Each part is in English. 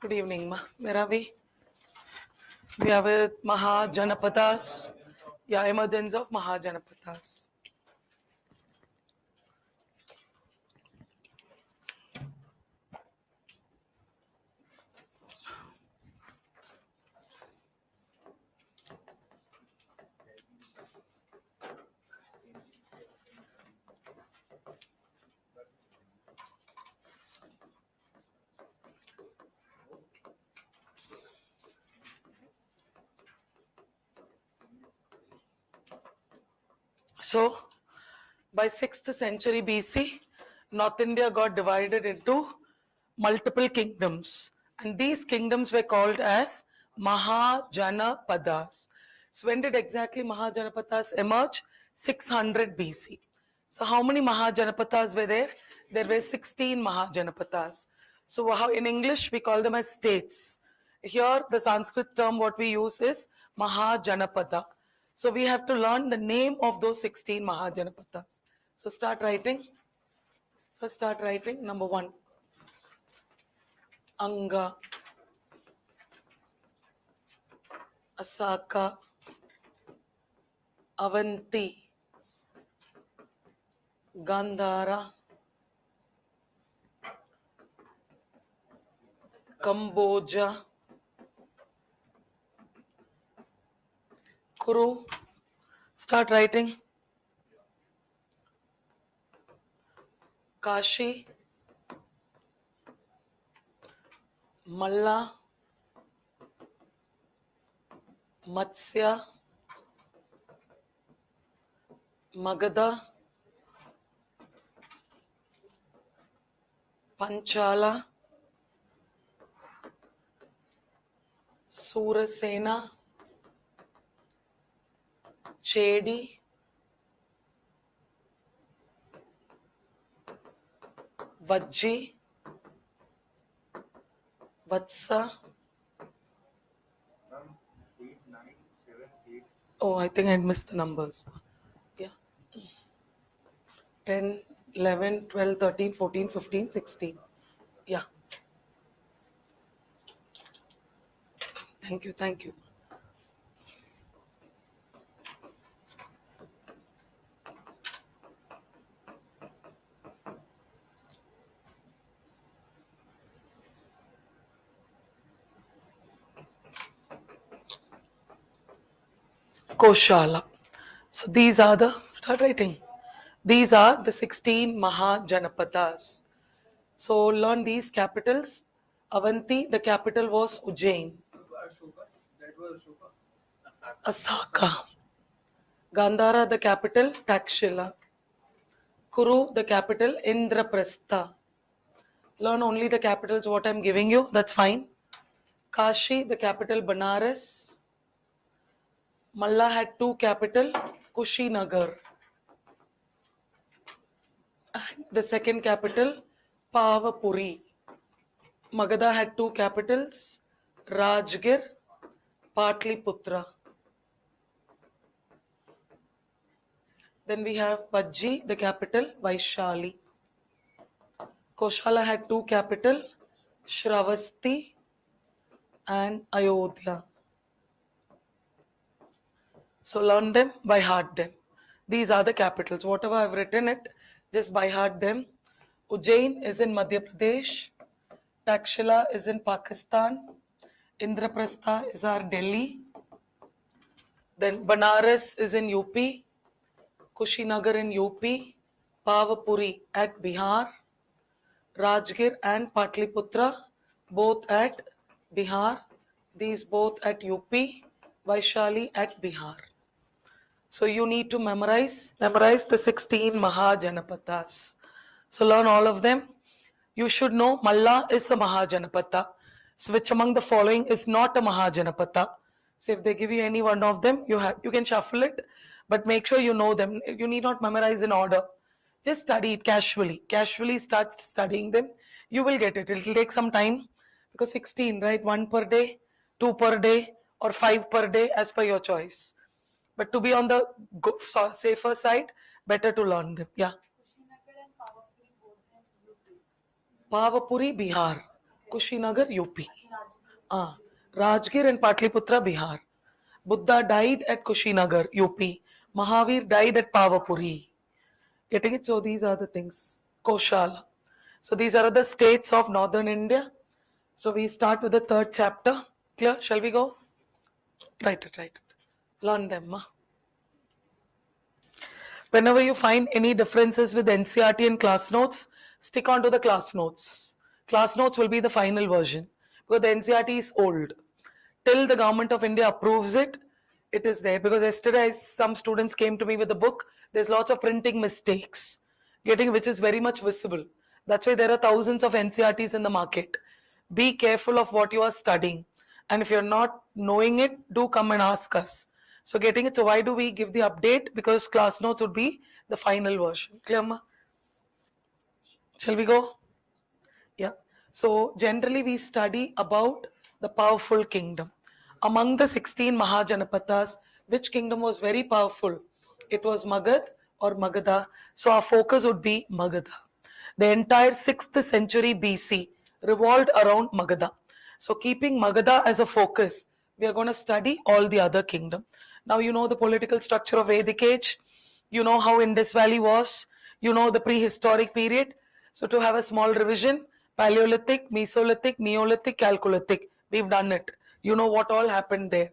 Good evening, Ma. Where are we? We are with Mahajanapadas. Yeah, emergence of Mahajanapadas. So, by 6th century BC, North India got divided into multiple kingdoms, and these kingdoms were called as Mahajanapadas. So, when did exactly Mahajanapadas emerge? 600 BC. So, how many Mahajanapadas were there? There were 16 Mahajanapadas. So, how in English we call them as states. Here, the Sanskrit term what we use is Mahajanapada. So we have to learn the name of those 16 Mahajanapadas. So start writing. First start writing. Number 1. Anga, Asaka, Avanti, Gandhara, Kamboja, Kuru. Start writing. Kashi, Malla, Matsya, Magadha, Panchala, Surasena, Chedi, Vajji, Vatsa. Oh, I think I missed the numbers. Yeah. 10, 11, 12, 13, 14, 15, 16. Yeah. Thank you. Thank you. Koshala. So these are the, start writing. These are the 16 Mahajanapadas. So learn these capitals. Avanti, the capital was Ujjain. Asaka. Gandhara, the capital, Takshila. Kuru, the capital, Indraprastha. Learn only the capitals what I'm giving you, that's fine. Kashi, the capital, Banaras. Malla had 2 capital, Kushinagar. And the second capital, Pavapuri. Magadha had 2 capitals, Rajgir, Patliputra. Then we have Vajji, the capital, Vaishali. Koshala had 2 capital, Shravasti and Ayodhya. So learn them, by heart them. These are the capitals. Whatever I've written it, just by heart them. Ujjain is in Madhya Pradesh. Takshila is in Pakistan. Indraprastha is our Delhi. Then Banaras is in UP. Kushinagar in UP. Pavapuri at Bihar. Rajgir and Patliputra both at Bihar. These both at UP. Vaishali at Bihar. So you need to memorize the 16 Mahajanapadas. So learn all of them. You should know Malla is a Mahajanapata. So which among the following is not a Mahajanapata? So if they give you any one of them, you can shuffle it, but make sure you know them. You need not memorize in order. Just study it casually. Casually start studying them. You will get it. It will take some time because 16, right? 1 per day, 2 per day, or 5 per day as per your choice. But to be on the safer side, better to learn them. Yeah. Pavapuri, Bihar. Kushinagar, UP. Rajgir and Patliputra, Bihar. Buddha died at Kushinagar, UP. Mahavir died at Pavapuri. Getting it? So these are the things. Koshala. So these are the states of northern India. So we start with the third chapter. Clear? Shall we go? Write it. Learn them. Ma. Whenever you find any differences with NCERT and class notes, stick on to the class notes. Class notes will be the final version because the NCERT is old. Till the government of India approves it, it is there. Because yesterday some students came to me with a book. There's lots of printing mistakes, which is very much visible. That's why there are thousands of NCERTs in the market. Be careful of what you are studying. And if you're not knowing it, do come and ask us. So getting it. So why do we give the update? Because class notes would be the final version. Clear, ma? Shall we go? Yeah. So generally we study about the powerful kingdom. Among the 16 Mahajanapadas, which kingdom was very powerful? It was Magad or Magadha. So our focus would be Magadha. The entire 6th century BC revolved around Magadha. So keeping Magadha as a focus, we are going to study all the other kingdom. Now you know the political structure of Vedic age. You know how Indus Valley was. You know the prehistoric period. So to have a small revision, Paleolithic, Mesolithic, Neolithic, Chalcolithic, we've done it. You know what all happened there.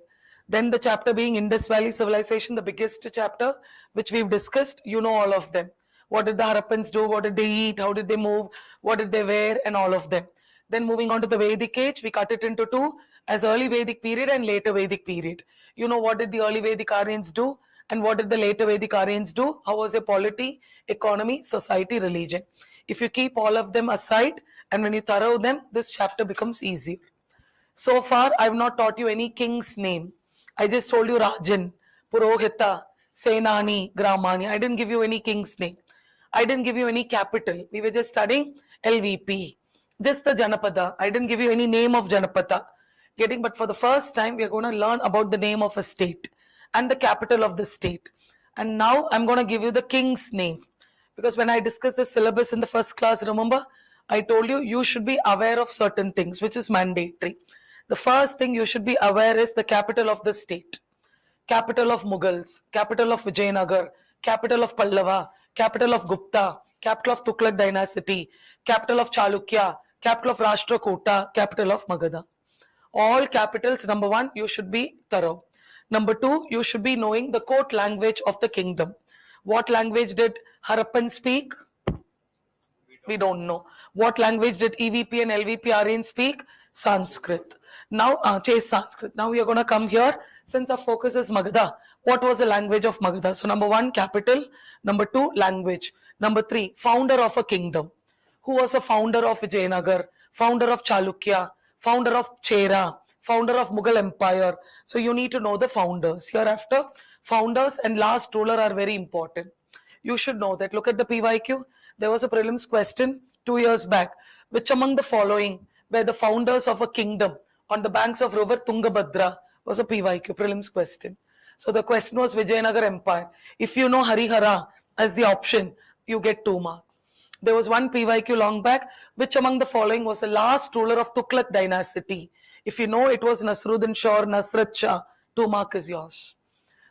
Then the chapter being Indus Valley Civilization, the biggest chapter, which we've discussed, you know all of them. What did the Harappans do? What did they eat? How did they move? What did they wear? And all of them. Then moving on to the Vedic age, we cut it into two, as early Vedic period and later Vedic period. You know what did the early Vedic Aryans do? And what did the later Vedic Aryans do? How was their polity, economy, society, religion? If you keep all of them aside and when you thorough them, this chapter becomes easier. So far, I have not taught you any king's name. I just told you Rajan, Purohita, Senani, Gramani. I didn't give you any king's name. I didn't give you any capital. We were just studying LVP. Just the Janapada. I didn't give you any name of Janapada. But for the first time, we are going to learn about the name of a state and the capital of the state. And now I'm going to give you the king's name. Because when I discussed the syllabus in the first class, remember, I told you, you should be aware of certain things, which is mandatory. The first thing you should be aware is the capital of the state. Capital of Mughals, capital of Vijayanagar, capital of Pallava, capital of Gupta, capital of Tughlaq dynasty, capital of Chalukya, capital of Rashtrakuta, capital of Magadha. All capitals, number one, you should be thorough. Number two, you should be knowing the court language of the kingdom. What language did Harappan speak? We don't know. What language did EVP and LVP Aryan speak? Sanskrit. Now, chase Sanskrit. Now we are going to come here. Since our focus is Magadha, what was the language of Magadha? So number one, capital. Number two, language. Number three, founder of a kingdom. Who was the founder of Vijayanagar? Founder of Chalukya? Founder of Chera? Founder of Mughal Empire? So you need to know the founders. Hereafter, founders and last ruler are very important. You should know that. Look at the PYQ. There was a prelims question 2 years back. Which among the following were the founders of a kingdom on the banks of river Tungabhadra? Was a PYQ prelims question. So the question was Vijayanagar Empire. If you know Harihara as the option, you get 2 marks. There was one PYQ long back. Which among the following was the last ruler of Tughlaq dynasty? If you know it was Nasruddin Shah or Nasrat Shah, 2 marks is yours.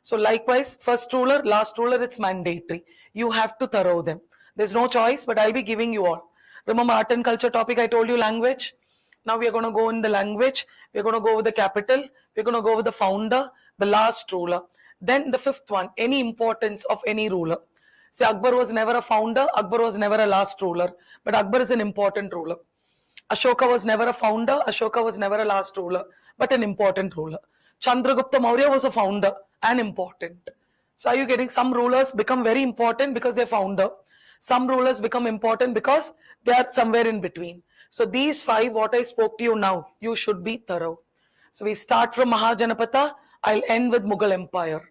So likewise, first ruler, last ruler, it's mandatory. You have to thorough them. There's no choice, but I'll be giving you all. Remember art and culture topic, I told you language. Now we are going to go in the language. We're going to go with the capital. We're going to go with the founder, the last ruler. Then the fifth one, any importance of any ruler. See, Akbar was never a founder. Akbar was never a last ruler. But Akbar is an important ruler. Ashoka was never a founder. Ashoka was never a last ruler, but an important ruler. Chandragupta Maurya was a founder and important. So are you getting? Some rulers become very important because they're founder. Some rulers become important because they are somewhere in between. So these 5, what I spoke to you now, you should be thorough. So we start from Mahajanapada. I'll end with Mughal Empire.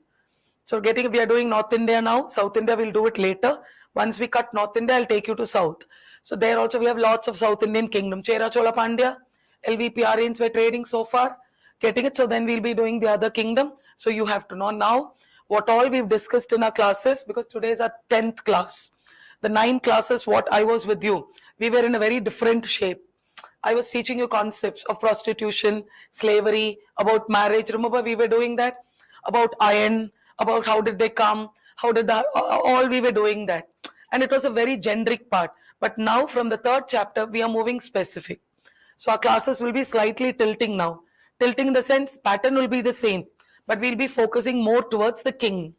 So we are doing North India now. South India, we'll do it later. Once we cut North India, I'll take you to South. So there also we have lots of South Indian kingdom. Chera Chola Pandya, LVP Aryans were trading so far. Getting it? So then we'll be doing the other kingdom. So you have to know now what all we've discussed in our classes, because today is our 10th class. The 9 classes what I was with you, we were in a very different shape. I was teaching you concepts of prostitution, slavery, about marriage. Remember, we were doing that? About iron, about how did they come, how did that, all we were doing that. And it was a very generic part. But now, from the third chapter, we are moving specific. So our classes will be slightly tilting now. Tilting in the sense, pattern will be the same, but we'll be focusing more towards the king,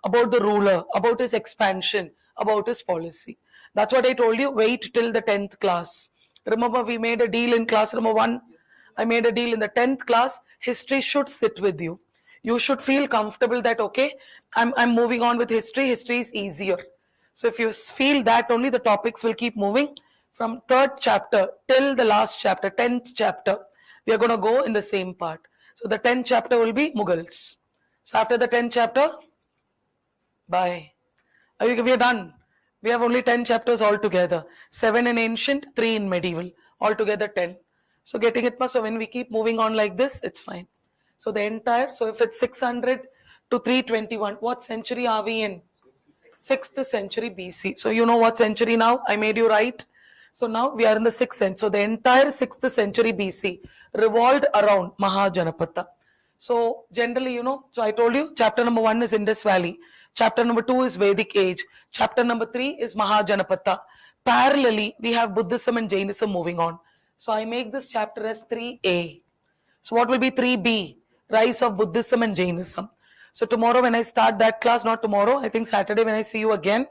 about the ruler, about his expansion, about his policy. That's what I told you. Wait till the 10th class. Remember, we made a deal in class number 1. I made a deal in the 10th class. History should sit with you. You should feel comfortable that, okay, I'm moving on with history. History is easier. So if you feel that, only the topics will keep moving from third chapter till the last chapter, 10th chapter. We are going to go in the same part. So the 10th chapter will be Mughals. So after the 10th chapter, bye. We are done. We have only 10 chapters altogether. 7 in ancient, 3 in medieval. Altogether 10. So getting it, so when we keep moving on like this, it's fine. So the entire, so if it's 600 to 321, what century are we in? 6th century BC. So you know what century now? I made you write. So now we are in the 6th century. So the entire 6th century BC revolved around Mahajanapatha. So generally, you know, so I told you chapter number 1 is Indus Valley. Chapter number 2 is Vedic age. Chapter number 3 is Mahajanapatha. Parallelly, we have Buddhism and Jainism moving on. So I make this chapter as 3A. So what will be 3B? Rise of Buddhism and Jainism. So tomorrow when I start that class, not tomorrow, I think Saturday when I see you again,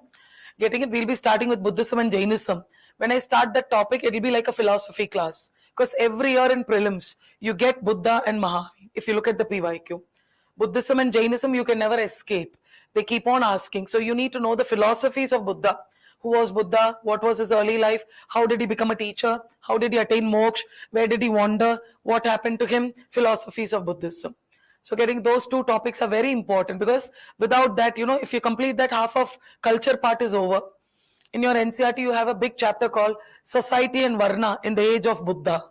getting it, we'll be starting with Buddhism and Jainism. When I start that topic, it will be like a philosophy class. Because every year in prelims, you get Buddha and Mahavir. If you look at the PYQ. Buddhism and Jainism, you can never escape. They keep on asking. So you need to know the philosophies of Buddha. Who was Buddha? What was his early life? How did he become a teacher? How did he attain moksha? Where did he wander? What happened to him? Philosophies of Buddhism. So getting those two topics are very important, because without that, you know, if you complete that, half of culture part is over. In your NCERT, you have a big chapter called Society and Varna in the Age of Buddha.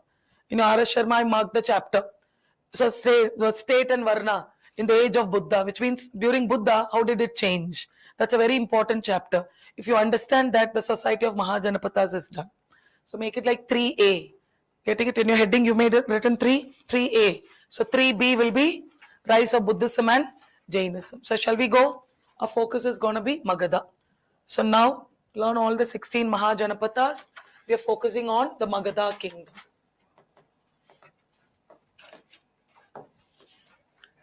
In R.S. Sharma, I marked the chapter. So state and Varna in the age of Buddha, which means during Buddha, how did it change? That's a very important chapter. If you understand that, the Society of Mahajanapathas is done. So make it like 3A. Getting it in your heading, you made it written 3A. So 3B will be Rise of Buddhism and Jainism. So shall we go? Our focus is going to be Magadha. So now, learn all the 16 Mahajanapathas. We are focusing on the Magadha kingdom.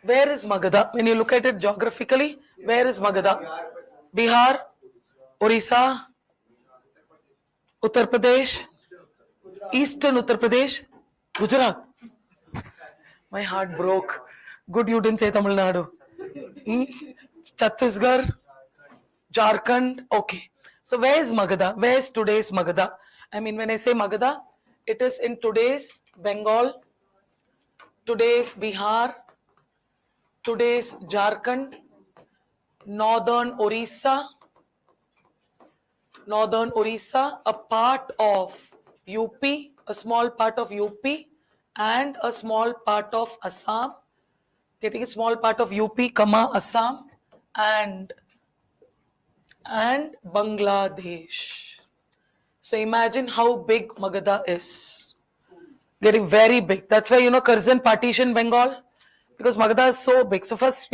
Where is Magadha? When you look at it geographically, where is Magadha? Bihar, Orissa, Uttar Pradesh, Eastern Uttar Pradesh, Gujarat. My heart broke. Good you didn't say Tamil Nadu. Chhattisgarh, Jharkhand. Okay. So where is Magadha? Where is today's Magadha? I mean, when I say Magadha, it is in today's Bengal, today's Bihar, today's Jharkhand, northern Orissa, a part of UP, a small part of UP, and a small part of Assam. Getting a small part of UP, Assam, and Bangladesh. So imagine how big Magadha is. Getting very big. That's why, you know, Curzon partitioned Bengal, because Magadha is so big. So first,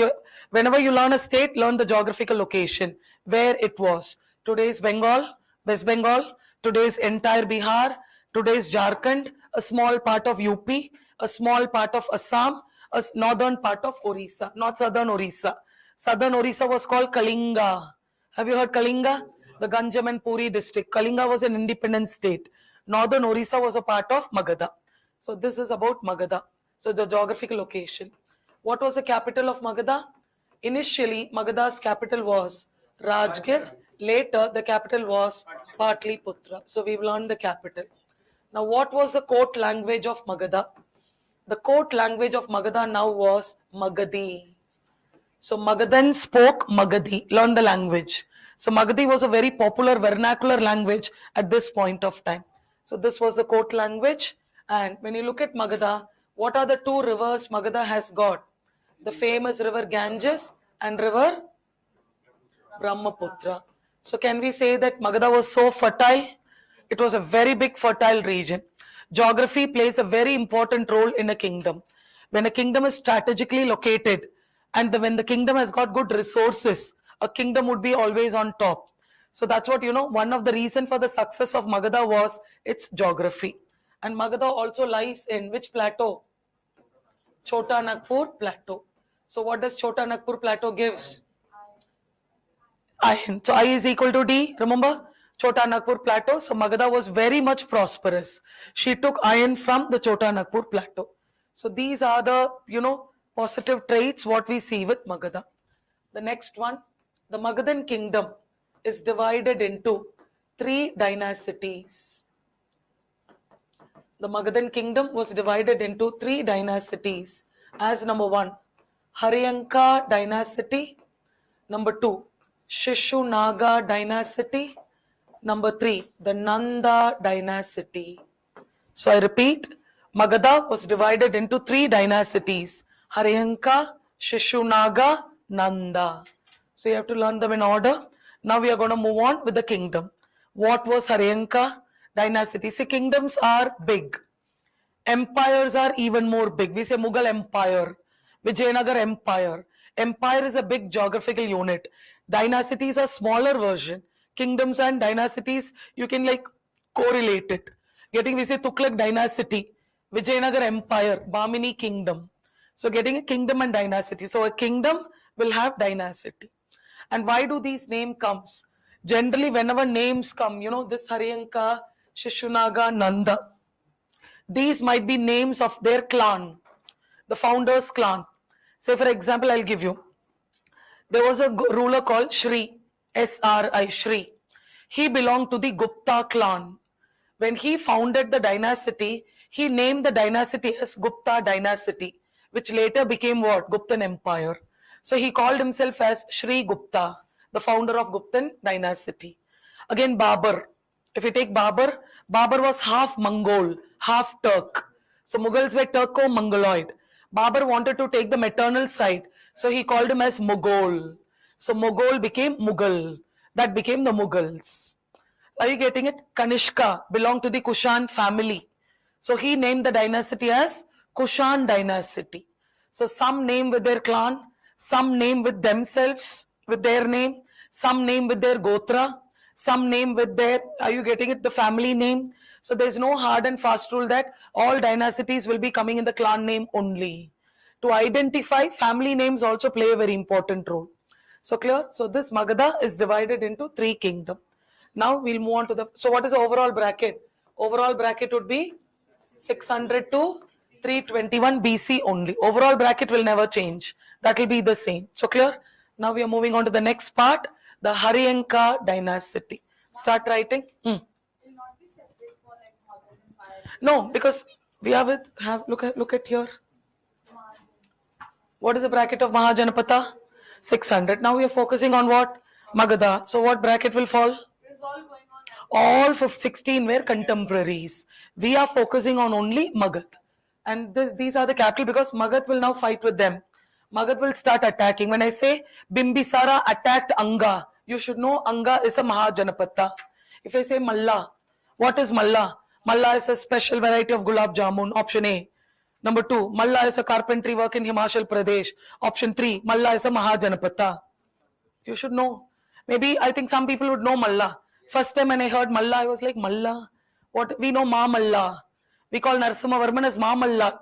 whenever you learn a state, learn the geographical location, where it was. Today's Bengal, West Bengal, today's entire Bihar, today's Jharkhand, a small part of UP, a small part of Assam, a northern part of Orissa, not southern Orissa. Southern Orissa was called Kalinga. Have you heard Kalinga? The Ganjam and Puri district. Kalinga was an independent state. Northern Orissa was a part of Magadha. So this is about Magadha. So the geographical location. What was the capital of Magadha? Initially, Magadha's capital was Rajgir. Later, the capital was Patliputra. So we've learned the capital. Now, what was the court language of Magadha? The court language of Magadha now was Magadhi. So Magadhans spoke Magadhi. Learn the language. So Magadhi was a very popular vernacular language at this point of time. So this was the court language. And when you look at Magadha, what are the two rivers Magadha has got? The famous river Ganges and river Brahmaputra. So can we say that Magadha was so fertile? It was a very big fertile region. Geography plays a very important role in a kingdom. When a kingdom is strategically located and when the kingdom has got good resources, a kingdom would be always on top. So that's what, one of the reason for the success of Magadha was its geography. And Magadha also lies in which plateau? Chota Nagpur plateau. So what does Chota Nagpur plateau gives? Iron. So I is equal to D. Remember? Chota Nagpur plateau. So Magadha was very much prosperous. She took iron from the Chota Nagpur plateau. So these are the, positive traits what we see with Magadha. The next one, the Magadhan kingdom is divided into 3 dynasties. The Magadhan kingdom was divided into 3 dynasties as number 1, Haryanka dynasty, number 2, Shishunaga dynasty, number 3, the Nanda dynasty. So I repeat, Magadha was divided into 3 dynasties, Haryanka, Shishunaga, Nanda. So you have to learn them in order. Now we are going to move on with the kingdom. What was Haryanka dynasty? See, kingdoms are big. Empires are even more big. We say Mughal Empire, Vijayanagar Empire. Empire is a big geographical unit. Dynasties are smaller version. Kingdoms and dynasties, you can correlate it. We say Tughlaq dynasty, Vijayanagar Empire, Bamini kingdom. So getting a kingdom and dynasty. So a kingdom will have dynasty. And why do these names comes? Generally, whenever names come, this Haryanka, Shishunaga, Nanda, these might be names of their clan, the founder's clan. Say for example, I'll give you. There was a ruler called Shri, S-R-I, Shri. He belonged to the Gupta clan. When he founded the dynasty, he named the dynasty as Gupta dynasty, which later became what? Guptan Empire. So he called himself as Shri Gupta, the founder of Guptan dynasty. Again, Babur. If you take Babur, Babur was half Mongol, half Turk. So Mughals were Turco-Mongoloid. Babur wanted to take the maternal side, so he called him as Mughal. So Mughal became Mughal. That became the Mughals. Are you getting it? Kanishka belonged to the Kushan family. So he named the dynasty as Kushan dynasty. So some name with their clan, some name with themselves, with their name, some name with their gotra, some name with their, are you getting it, the family name. So there's no hard and fast rule that all dynasties will be coming in the clan name only. To identify, family names also play a very important role. So clear? So this Magadha is divided into 3 kingdoms. Now we'll move on to the, so what is the overall bracket? Overall bracket would be 600 to 321 BC only. Overall bracket will never change. That will be the same. So clear? Now we are moving on to the next part, the Haryanka dynasty. Start writing. No, because we have look at here. What is the bracket of Mahajanapata? 600. Now we are focusing on what? Magadha. So what bracket will fall? All 16 were contemporaries. We are focusing on only Magadh. And these are the capital because Magadh will now fight with them. Magadh will start attacking. When I say Bimbisara attacked Anga, you should know Anga is a Mahajanapata. If I say Malla, what is Malla? Malla is a special variety of gulab jamun, option A. Number 2, Malla is a carpentry work in Himachal Pradesh. Option 3, Malla is a Mahajanapata. You should know. Maybe I think some people would know Malla. First time when I heard Malla, I was like, Malla? What? We know Ma Malla. We call Narasimhavarman as Ma Malla.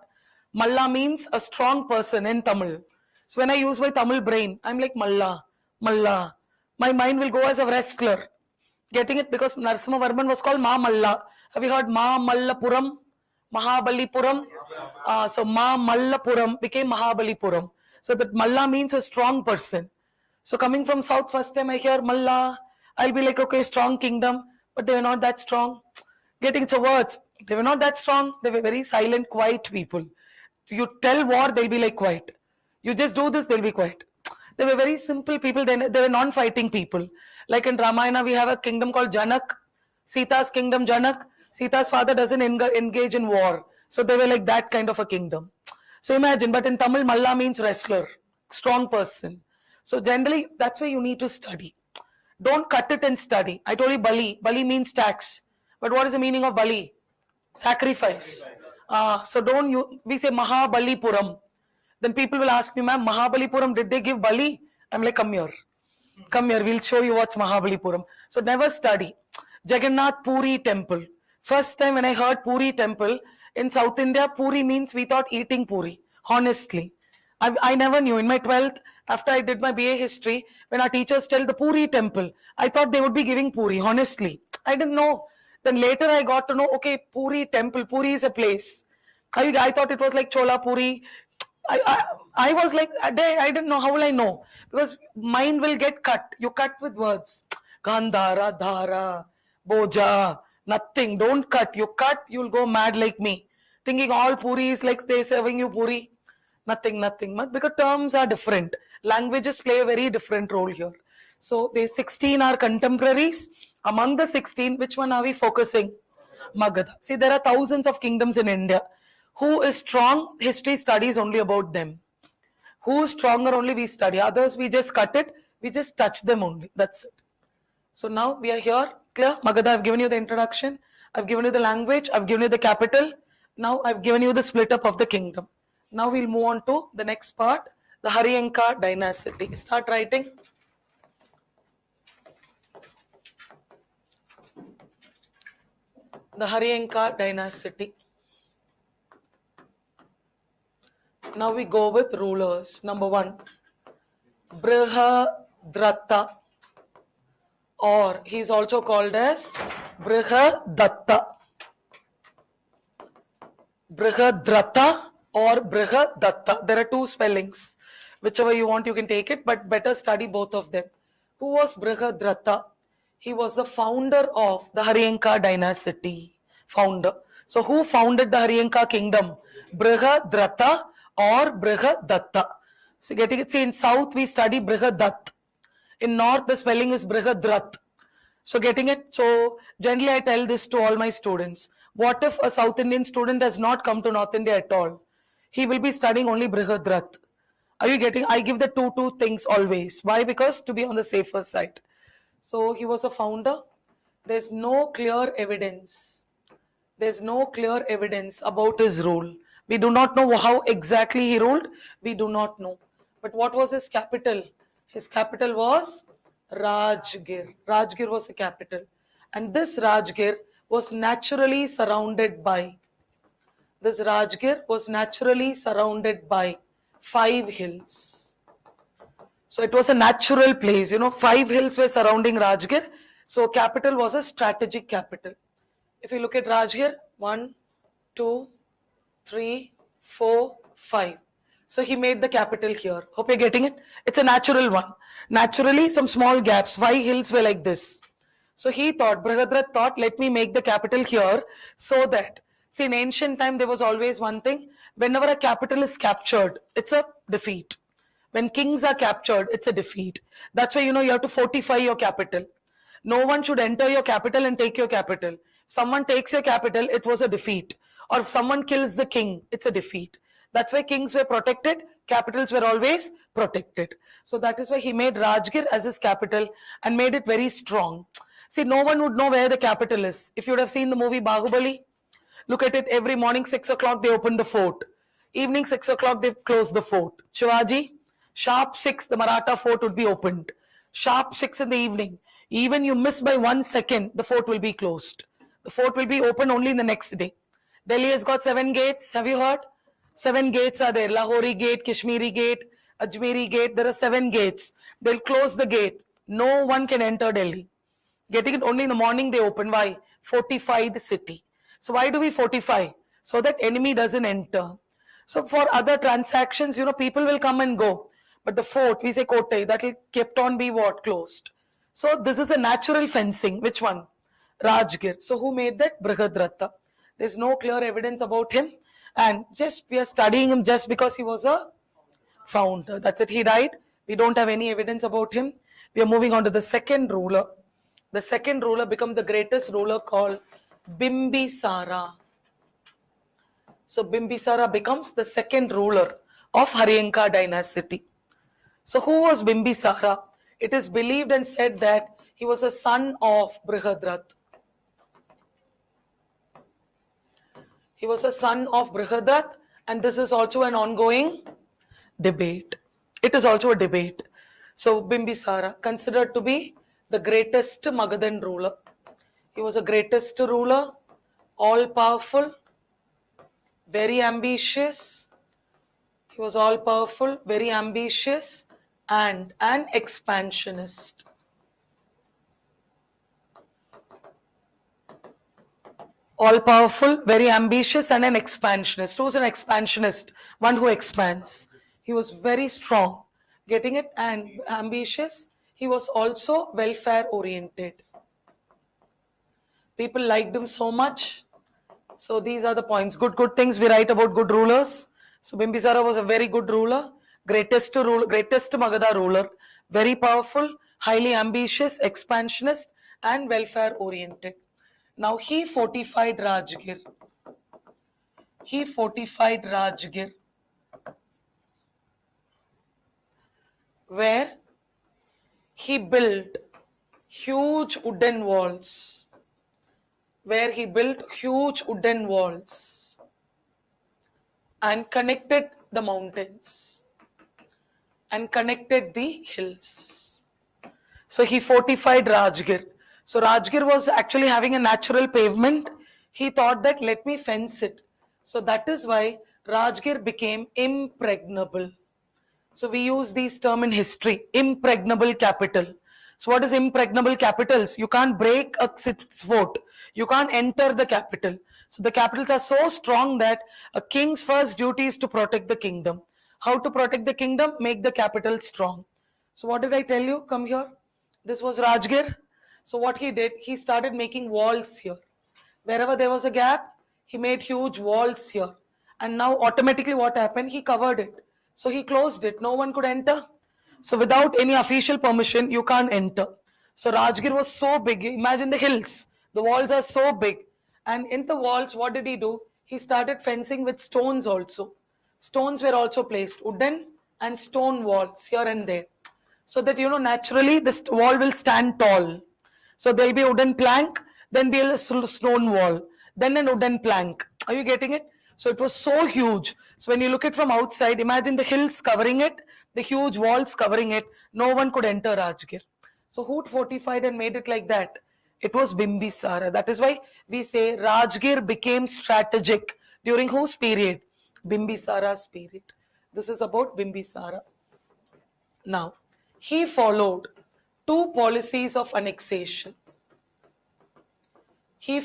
Malla means a strong person in Tamil. So when I use my Tamil brain, I'm like Malla, Malla. My mind will go as a wrestler. Getting it? Because Narasimhavarman was called Ma Malla. Have you heard Ma Mallapuram? Mahabalipuram? So Ma Mallapuram became Mahabalipuram. So that Malla means a strong person. So coming from south, first time I hear Malla, I'll be like, okay, strong kingdom, but they were not that strong. Getting to words, they were not that strong. They were very silent, quiet people. You tell war, they'll be like quiet. You just do this, they'll be quiet. They were very simple people. They were non-fighting people. Like in Ramayana, we have a kingdom called Janak. Sita's kingdom, Janak. Sita's father doesn't engage in war. So they were like that kind of a kingdom. So imagine, but in Tamil, Malla means wrestler, strong person. So generally, that's why you need to study. Don't cut it and study. I told you Bali. Bali means tax. But what is the meaning of Bali? Sacrifice. So don't you, we say Mahabalipuram. Then people will ask me, ma'am, Mahabalipuram, did they give Bali? I'm like, come here. Come here, we'll show you what's Mahabalipuram. So never study. Jagannath Puri Temple. First time when I heard Puri Temple in South India, Puri means we thought eating Puri. Honestly. I never knew. In my 12th, after I did my BA history, when our teachers tell the Puri Temple, I thought they would be giving Puri. Honestly. I didn't know. Then later I got to know, okay, Puri Temple. Puri is a place. I thought it was like Chola Puri. I was like, I didn't know. How will I know? Because mind will get cut. You cut with words. Gandhara, Dhara, Boja, nothing. Don't cut. You cut, you'll go mad like me. Thinking all puri is like they serving you puri. Nothing, nothing. Because terms are different. Languages play a very different role here. So the 16 are contemporaries. Among the 16, which one are we focusing? Magadha. See, there are thousands of kingdoms in India. Who is strong? History studies only about them. Who's stronger? Only we study. Others, we just cut it. We just touch them only. That's it. So now we are here. Clear? Magadha, I've given you the introduction. I've given you the language. I've given you the capital. Now I've given you the split up of the kingdom. Now we'll move on to the next part, the Haryanka dynasty. Start writing. The Haryanka dynasty. Now we go with rulers. Number 1, Brihadrata, or he is also called as Brihadatta. Brihadrata or Brihadatta. There are two spellings. Whichever you want, you can take it, but better study both of them. Who was Brihadrata? He was the founder of the Haryanka dynasty. Founder. So who founded the Haryanka kingdom? Brihadrata or Brihadatta. So getting it, see, in south we study Brihadat. In north the spelling is Brihadrat. So getting it, so generally I tell this to all my students. What if a South Indian student has not come to North India at all? He will be studying only Brihadrat. Are you getting? I give the two things always. Why? Because to be on the safer side. So he was a founder. There's no clear evidence. There's no clear evidence about his rule. We do not know how exactly he ruled. We do not know. But what was his capital? His capital was Rajgir. Rajgir was the capital. And this Rajgir was naturally surrounded by 5 hills. So it was a natural place. 5 hills were surrounding Rajgir. So capital was a strategic capital. If you look at Rajgir, 1, 2, 3, 4, 5. So he made the capital here. Hope you're getting it. It's a natural one. Naturally, some small gaps. 5 hills were like this. So he thought, Brihadrat thought, let me make the capital here so that, see, in ancient time, there was always one thing. Whenever a capital is captured, it's a defeat. When kings are captured, it's a defeat. That's why, you have to fortify your capital. No one should enter your capital and take your capital. Someone takes your capital, it was a defeat. Or if someone kills the king, it's a defeat. That's why kings were protected, capitals were always protected. So that is why he made Rajgir as his capital and made it very strong. See, no one would know where the capital is. If you would have seen the movie Bahubali, look at it, every morning 6 o'clock they open the fort. Evening 6 o'clock they close the fort. Shivaji, sharp 6 the Maratha fort would be opened. Sharp 6 in the evening. Even you miss by 1 second, the fort will be closed. The fort will be open only in the next day. Delhi has got 7 gates. Have you heard? 7 gates are there. Lahori gate, Kashmiri gate, Ajmeri gate. There are 7 gates. They'll close the gate. No one can enter Delhi. Getting it only in the morning they open. Why? Fortified city. So why do we fortify? So that enemy doesn't enter. So for other transactions, people will come and go. But the fort, we say kote, that will kept on be what? Closed. So this is a natural fencing. Which one? Rajgir. So who made that? Brihadrata. There's no clear evidence about him. And just we are studying him just because he was a founder. That's it. He died. We don't have any evidence about him. We are moving on to the second ruler. The second ruler became the greatest ruler called Bimbisara. So Bimbisara becomes the second ruler of Haryanka dynasty. So who was Bimbisara? It is believed and said that he was a son of Brihadrat. He was a son of Brihadat, and this is also an ongoing debate. It is also a debate. So Bimbisara, considered to be the greatest Magadhan ruler. He was the greatest ruler, all powerful, very ambitious. He was all powerful, very ambitious, and an expansionist. All powerful, very ambitious, and an expansionist. Who's an expansionist? One who expands. He was very strong, getting it, and ambitious. He was also welfare oriented. People liked him so much. So these are the points. Good things we write about good rulers. So Bimbisara was a very good ruler, greatest Magadha ruler, very powerful, highly ambitious, expansionist, and welfare oriented. Now he fortified Rajgir. He fortified Rajgir, where he built huge wooden walls. And connected the mountains and connected the hills. So he fortified Rajgir. So Rajgir was actually having a natural pavement. He thought that let me fence it. So that is why Rajgir became impregnable. So we use these terms in history, impregnable capital. So what is impregnable capitals? You can't break a fort. You can't enter the capital. So the capitals are so strong that a king's first duty is to protect the kingdom. How to protect the kingdom? Make the capital strong. So what did I tell you? Come here. This was Rajgir. So what he did, he started making walls here. Wherever there was a gap, he made huge walls here. And now automatically what happened? He covered it. So he closed it. No one could enter. So without any official permission, you can't enter. So Rajgir was so big. Imagine the hills. The walls are so big. And in the walls, what did he do? He started fencing with stones also. Stones were also placed. Wooden and stone walls here and there. So that, naturally this wall will stand tall. So there will be a wooden plank, then be a stone wall, then a wooden plank. Are you getting it? So it was so huge. So when you look at it from outside, imagine the hills covering it, the huge walls covering it. No one could enter Rajgir. So who fortified and made it like that? It was Bimbisara. That is why we say Rajgir became strategic. During whose period? Bimbisara's period. This is about Bimbisara. Now, he followed two policies of annexation. So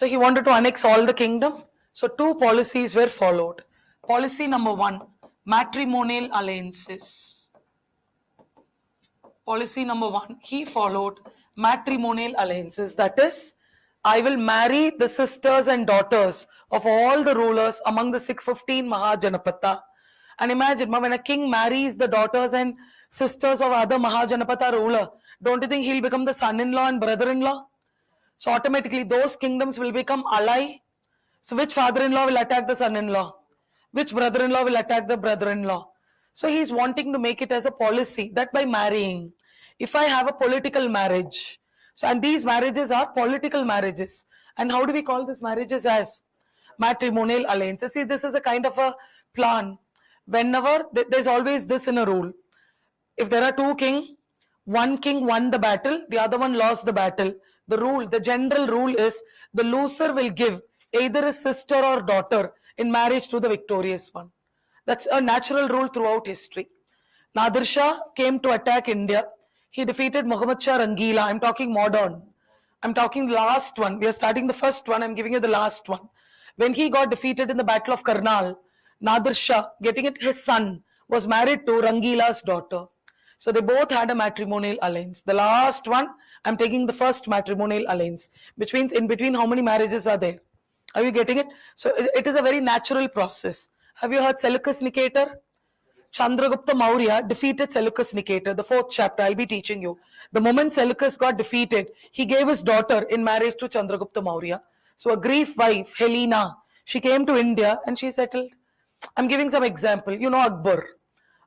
he wanted to annex all the kingdom. So two policies were followed. Policy number 1, matrimonial alliances. Policy number 1, he followed matrimonial alliances. That is, I will marry the sisters and daughters of all the rulers among the 615 Mahajanapata. And imagine, when a king marries the daughters and sisters of other Mahajanapata ruler, don't you think he'll become the son-in-law and brother-in-law? So automatically those kingdoms will become ally. So which father-in-law will attack the son-in-law? Which brother-in-law will attack the brother-in-law? So he's wanting to make it as a policy that by marrying, if I have a political marriage, so and these marriages are political marriages. And how do we call these marriages as? Matrimonial alliances. See, this is a kind of a plan. Whenever there's always this in a rule. If there are two kings, one king won the battle, the other one lost the battle. The general rule is the loser will give either a sister or daughter in marriage to the victorious one. That's a natural rule throughout history. Nadir Shah came to attack India. He defeated Muhammad Shah Rangila. I'm talking modern. I'm talking the last one. We are starting the first one. I'm giving you the last one. When he got defeated in the Battle of Karnal, Nadir Shah, getting it, his son, was married to Rangila's daughter. So they both had a matrimonial alliance. The last one, I'm taking the first matrimonial alliance, which means in between how many marriages are there? Are you getting it? So it is a very natural process. Have you heard Seleucus Nicator? Chandragupta Maurya defeated Seleucus Nicator. The 4th chapter I'll be teaching you. The moment Seleucus got defeated, he gave his daughter in marriage to Chandragupta Maurya. So a Greek wife, Helena, she came to India and she settled. I'm giving some example. You know Akbar.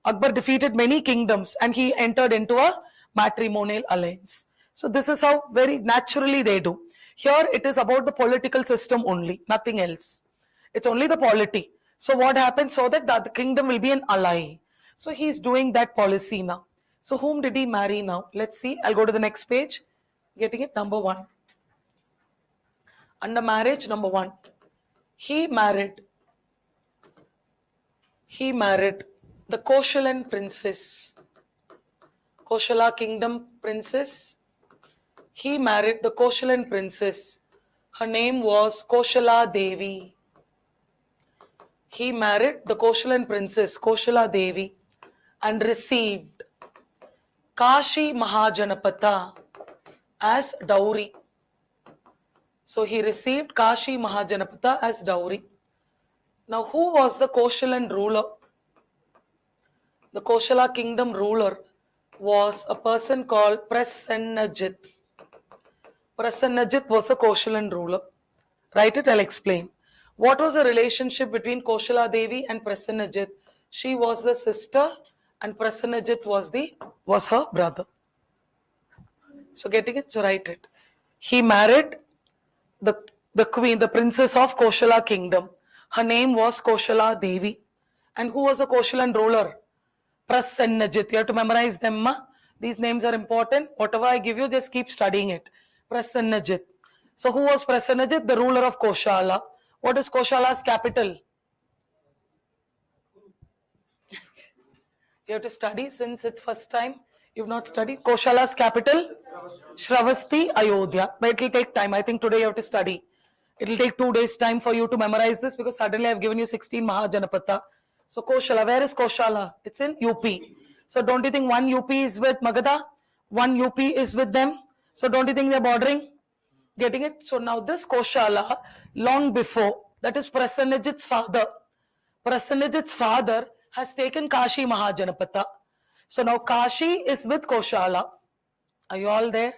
Akbar defeated many kingdoms and he entered into a matrimonial alliance. So this is how very naturally they do. Here it is about the political system only, nothing else. It's only the polity. So what happens so that the kingdom will be an ally. So he's doing that policy now. So whom did he marry now? Let's see. I'll go to the next page. Getting it? Number 1. Under marriage, number 1. He married the Koshalan princess. Koshala kingdom princess. He married the Koshalan princess. Her name was Koshala Devi. He married the Koshalan princess, Koshala Devi, and received Kashi Mahajanapata as dowry. So he received Kashi Mahajanapata as dowry. Now who was the Koshalan ruler? The Koshala kingdom ruler was a person called Prasenajit. Prasenajit was a Koshalan ruler. Write it, I'll explain. What was the relationship between Koshala Devi and Prasenajit? She was the sister and Prasenajit was her brother. So getting it? So write it. He married the queen, the princess of Koshala kingdom. Her name was Koshala Devi. And who was a Koshalan ruler? Prasenajit. You have to memorize them. Ma? These names are important. Whatever I give you, just keep studying it. Prasenajit. So who was Prasenajit? The ruler of Koshala. What is Koshala's capital? You have to study since it's first time. You've not studied. Koshala's capital? Shravasti, Ayodhya. But it will take time. I think today you have to study. It will take 2 days time for you to memorize this because suddenly I've given you 16 Mahajanapata. So Koshala, where is Koshala? It's in UP. So don't you think one UP is with Magadha? One UP is with them. So don't you think they're bordering? Getting it? So now this Koshala, long before, that is Prasenajit's father. Prasenajit's father has taken Kashi Mahajanapata. So now Kashi is with Koshala. Are you all there?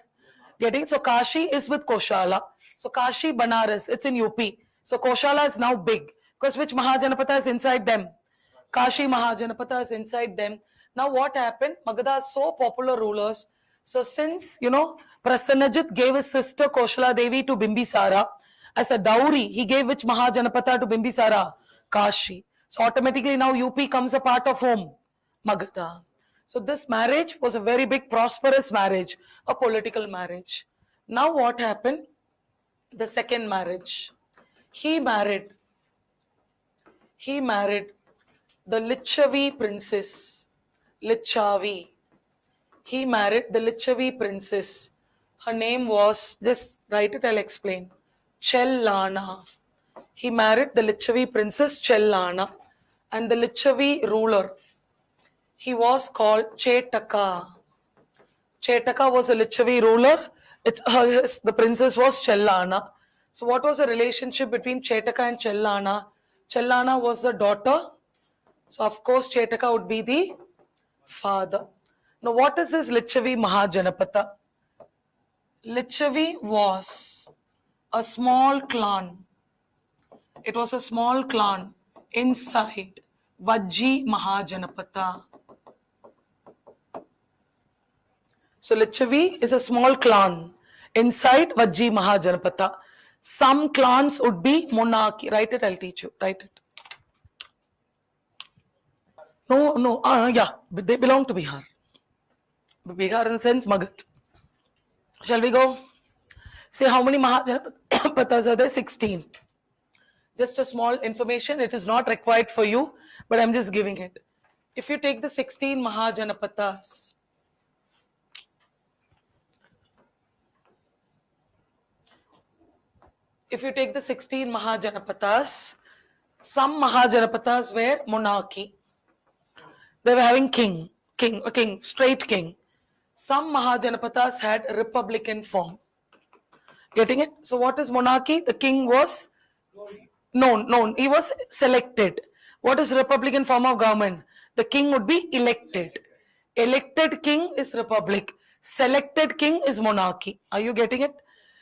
Getting? So Kashi is with Koshala. So Kashi, Banaras, it's in UP. So Koshala is now big. Because which Mahajanapata is inside them? Kashi Mahajanapata is inside them. Now what happened? Magadha are so popular rulers. So since, Prasenajit gave his sister Koshala Devi to Bimbisara as a dowry, he gave which Mahajanapata to Bimbisara? Kashi. So automatically now UP comes a part of whom? Magadha. So this marriage was a very big prosperous marriage, a political marriage. Now what happened? The second marriage. He married the Lichavi princess. Lichavi. He married the Lichavi princess. Her name was, just write it, I'll explain. Chellana. He married the Lichavi princess Chellana. And the Lichavi ruler, he was called Chetaka. Chetaka was a Lichavi ruler. The princess was Chellana. So what was the relationship between Chetaka and Chellana? Chellana was the daughter. So of course Chetaka would be the father. Now what is this Lichavi Mahajanapata? Lichavi was a small clan. It was a small clan inside Vajji Mahajanapata. So Lichavi is a small clan inside Vajji Mahajanapata. Some clans would be monarchy. Write it, I'll teach you. Write it. No, yeah, they belong to Bihar. Bihar in the sense Magadha. Shall we go? Say how many Mahajanapatas are there? 16. Just a small information. It is not required for you, but I'm just giving it. If you take the 16 Mahajanapatas, some Mahajanapatas were monarchy. They were having king, straight king. Some Mahajanapatas had republican form. Getting it? So what is monarchy? The king was known. He was selected. What is republican form of government? The king would be elected. Elected king is republic. Selected king is monarchy. Are you getting it?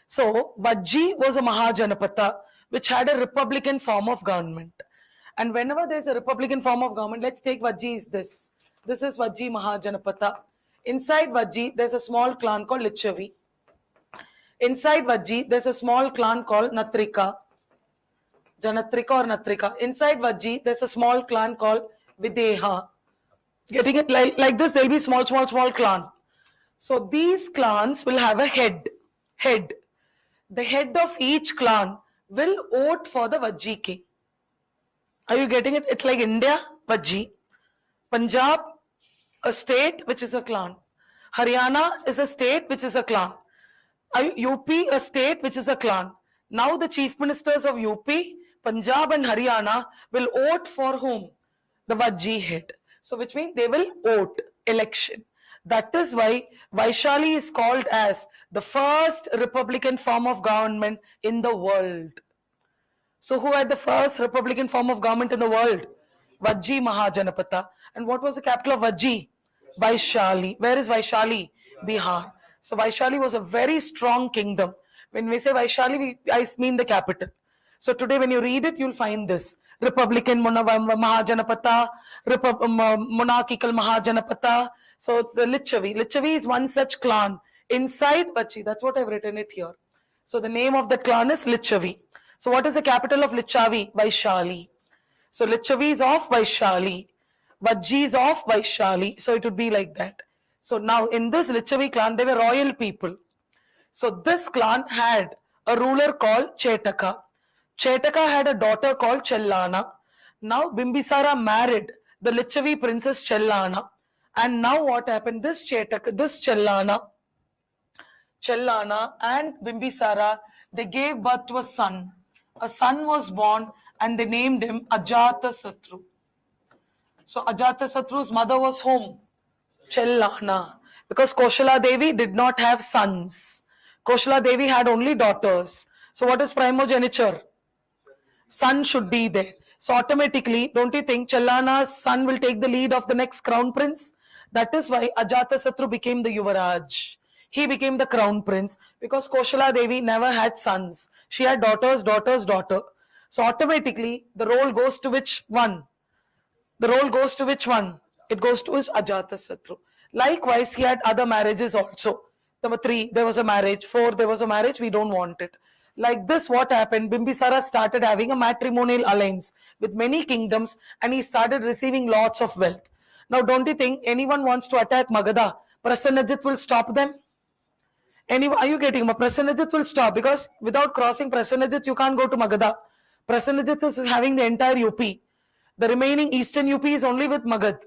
So Vajji was a Mahajanapata which had a republican form of government. And whenever there is a republican form of government, let's take Vajji is this. This is Vajji Mahajanapata. Inside Vajji, there's a small clan called Lichavi. Inside Vajji, there's a small clan called Natrika. Janatrika or Natrika. Inside Vajji, there's a small clan called Videha. Getting it like this, there'll be small clan. So these clans will have a head. The head of each clan will vote for the Vajji king. Are you getting it? It's like India, Vajji. Punjab, a state which is a clan. Haryana is a state which is a clan. UP, a state which is a clan. Now the chief ministers of UP, Punjab and Haryana will vote for whom? The Vajji head. So which means they will vote, election. That is why Vaishali is called as the first republican form of government in the world. So who had the first republican form of government in the world? Vajji Mahajanapata. And what was the capital of Vajji? Vaishali. Where is Vaishali? Bihar. So Vaishali was a very strong kingdom. When we say Vaishali, I mean the capital. So today when you read it, you'll find this. Republican Mahajanapata, monarchical Mahajanapata. So the Lichavi. Lichavi is one such clan inside Vajji. That's what I've written it here. So the name of the clan is Lichavi. So what is the capital of Lichavi? Vaishali. So Lichavi is of Vaishali. Vajji is of Vaishali. So it would be like that. So now in this Lichavi clan, they were royal people. So this clan had a ruler called Chetaka. Chetaka had a daughter called Chellana. Now Bimbisara married the Lichavi princess Chellana. And now what happened? This Chetaka, this Chellana and Bimbisara, they gave birth to a son. A son was born and they named him Ajatasatru. So Ajatasatru's mother was whom? Chellana. Because Koshala Devi did not have sons. Koshala Devi had only daughters. So what is primogeniture? Son should be there. So automatically, don't you think Chellana's son will take the lead of the next crown prince? That is why Ajatasatru became the Yuvaraj. He became the crown prince because Koshala Devi never had sons. She had daughters. So automatically, the role goes to which one? The role goes to which one? It goes to his Ajatasatru. Likewise, he had other marriages also. Number 3, there was a marriage. 4, there was a marriage. We don't want it. Like this, what happened? Bimbisara started having a matrimonial alliance with many kingdoms and he started receiving lots of wealth. Now, don't you think anyone wants to attack Magadha? Prasenajit will stop them? Are you getting me? Prasenajit will stop because without crossing Prasenajit, you can't go to Magadha. Prasenajit is having the entire UP. The remaining eastern UP is only with Magad.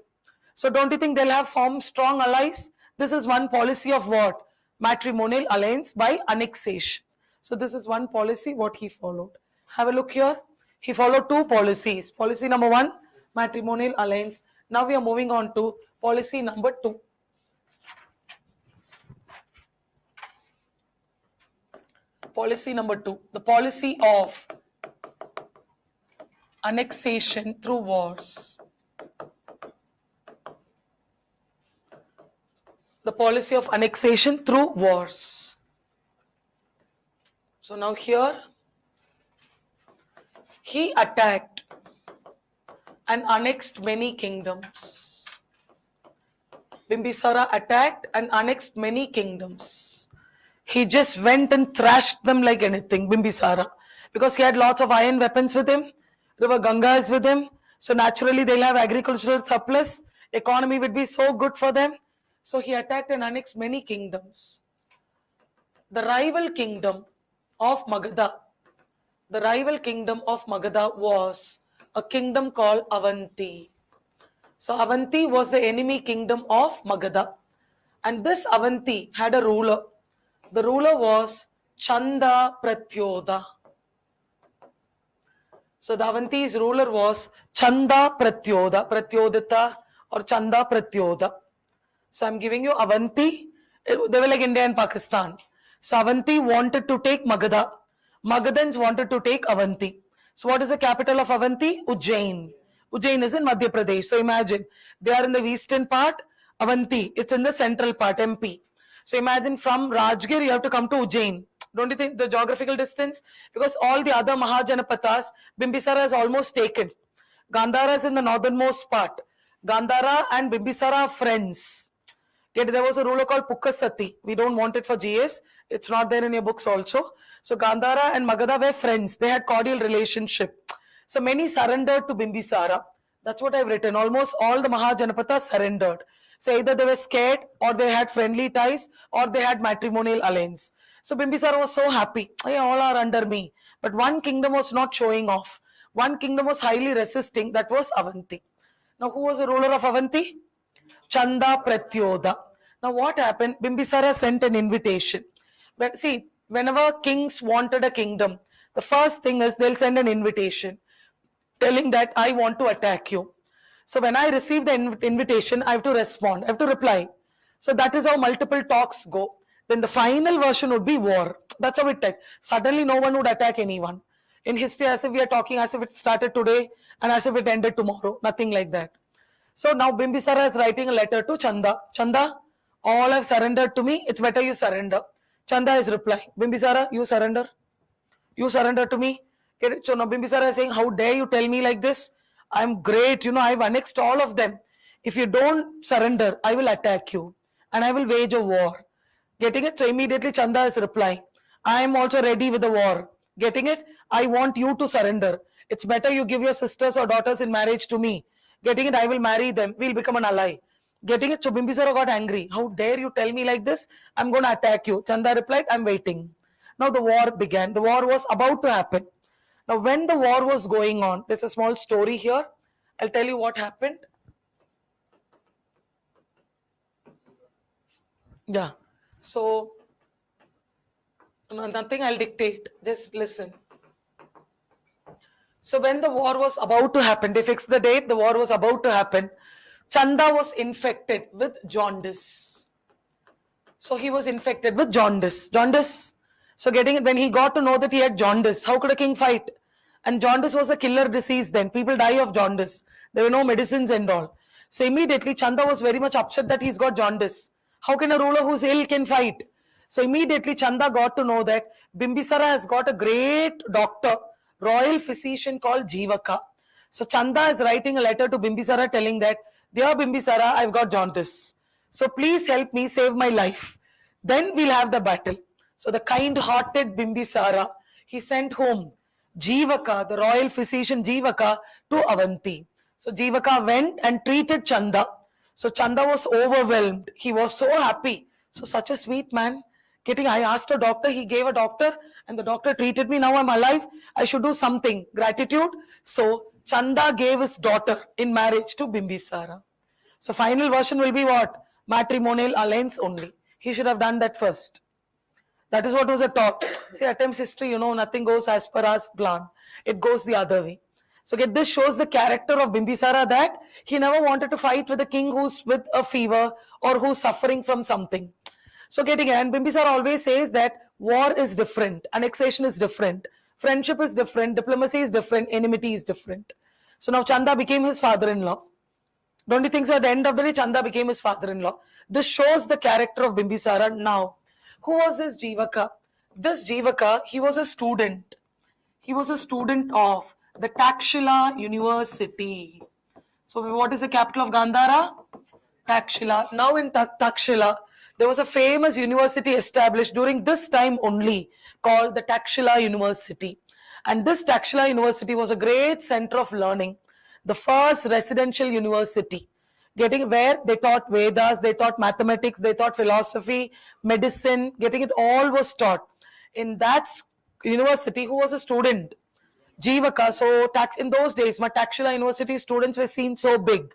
So don't you think they'll have formed strong allies? This is one policy of what? Matrimonial alliance by annexation. So this is one policy what he followed. Have a look here. He followed 2 policies. Policy number 1, matrimonial alliance. Now we are moving on to policy number 2. Policy number 2, the policy of annexation through wars. The policy of annexation through wars. So now here, he attacked and annexed many kingdoms. Bimbisara attacked and annexed many kingdoms. He just went and thrashed them like anything, Bimbisara, because he had lots of iron weapons with him. River Ganga is with him. So naturally they'll have agricultural surplus. Economy would be so good for them. So he attacked and annexed many kingdoms. The rival kingdom of Magadha. The rival kingdom of Magadha was a kingdom called Avanti. So Avanti was the enemy kingdom of Magadha. And this Avanti had a ruler. The ruler was Chanda Pratyoda. So the Avanti's ruler was Chanda Pratyoda, Pratyodita or Chanda Pratyoda. So I'm giving you Avanti. They were like India and Pakistan. So Avanti wanted to take Magadha. Magadhans wanted to take Avanti. So what is the capital of Avanti? Ujjain. Ujjain is in Madhya Pradesh. So imagine they are in the eastern part. Avanti, it's in the central part, MP. So imagine from Rajgir you have to come to Ujjain. Don't you think the geographical distance? Because all the other Mahajanapatas, Bimbisara has almost taken. Gandhara is in the northernmost part. Gandhara and Bimbisara are friends. Okay, there was a ruler called Pukkasati. We don't want it for GS. It's not there in your books also. So Gandhara and Magadha were friends. They had cordial relationship. So many surrendered to Bimbisara. That's what I've written. Almost all the Mahajanapathas surrendered. So either they were scared, or they had friendly ties, or they had matrimonial alliance. So Bimbisara was so happy. Hey, all are under me. But one kingdom was not showing off. One kingdom was highly resisting. That was Avanti. Now, who was the ruler of Avanti? Chanda Pratyoda. Now, what happened? Bimbisara sent an invitation. See, whenever kings wanted a kingdom, the first thing is they'll send an invitation telling that I want to attack you. So when I receive the invitation, I have to respond, I have to reply. So that is how multiple talks go. Then the final version would be war. That's how it takes. Suddenly no one would attack anyone. In history, as if we are talking as if it started today and as if it ended tomorrow. Nothing like that. So now Bimbisara is writing a letter to Chanda. Chanda, all have surrendered to me. It's better you surrender. Chanda is replying. Bimbisara, you surrender. You surrender to me. So now Bimbisara is saying, how dare you tell me like this? I'm great. I've annexed all of them. If you don't surrender, I will attack you and I will wage a war. Getting it? So immediately Chanda is replying, I am also ready with the war. Getting it? I want you to surrender. It's better you give your sisters or daughters in marriage to me. Getting it? I will marry them. We'll become an ally. Getting it? So Bimbisara got angry. How dare you tell me like this? I'm going to attack you. Chanda replied, I'm waiting. Now the war began. The war was about to happen. Now when the war was going on, there's a small story here. I'll tell you what happened. Yeah. So, nothing I'll dictate. Just listen. So when the war was about to happen, they fixed the date, the war was about to happen. Chanda was infected with jaundice. So he was infected with jaundice. Jaundice. So getting it, when he got to know that he had jaundice, how could a king fight? And jaundice was a killer disease then. People die of jaundice. There were no medicines and all. So immediately Chanda was very much upset that he's got jaundice. How can a ruler who's ill can fight? So immediately Chanda got to know that Bimbisara has got a great doctor, royal physician called Jivaka. So Chanda is writing a letter to Bimbisara telling that, dear Bimbisara, I've got jaundice. So please help me save my life. Then we'll have the battle. So the kind-hearted Bimbisara, he sent home Jivaka, the royal physician Jivaka, to Avanti. So Jivaka went and treated Chanda. So Chanda was overwhelmed. He was so happy. So such a sweet man. I asked a doctor, he gave a doctor, and the doctor treated me. Now I'm alive. I should do something. Gratitude. So Chanda gave his daughter in marriage to Bimbisara. So final version will be what? Matrimonial alliance only. He should have done that first. That is what was a talk. See, at times history, nothing goes as per our plan. It goes the other way. So this shows the character of Bimbisara, that he never wanted to fight with a king who's with a fever or who's suffering from something. So and Bimbisara always says that war is different, annexation is different, friendship is different, diplomacy is different, enmity is different. So now Chanda became his father-in-law. Don't you think so? At the end of the day, Chanda became his father-in-law. This shows the character of Bimbisara. Now, who was this Jivaka? This Jivaka, he was a student. He was a student of the Takshila University. So what is the capital of Gandhara? Takshila. Now in Takshila, there was a famous university established during this time only called the Takshila University. And this Takshila University was a great center of learning. The first residential university. Where they taught Vedas, they taught mathematics, they taught philosophy, medicine, it all was taught. In that university, who was a student? Jivaka. So in those days, my Takshila University students were seen so big.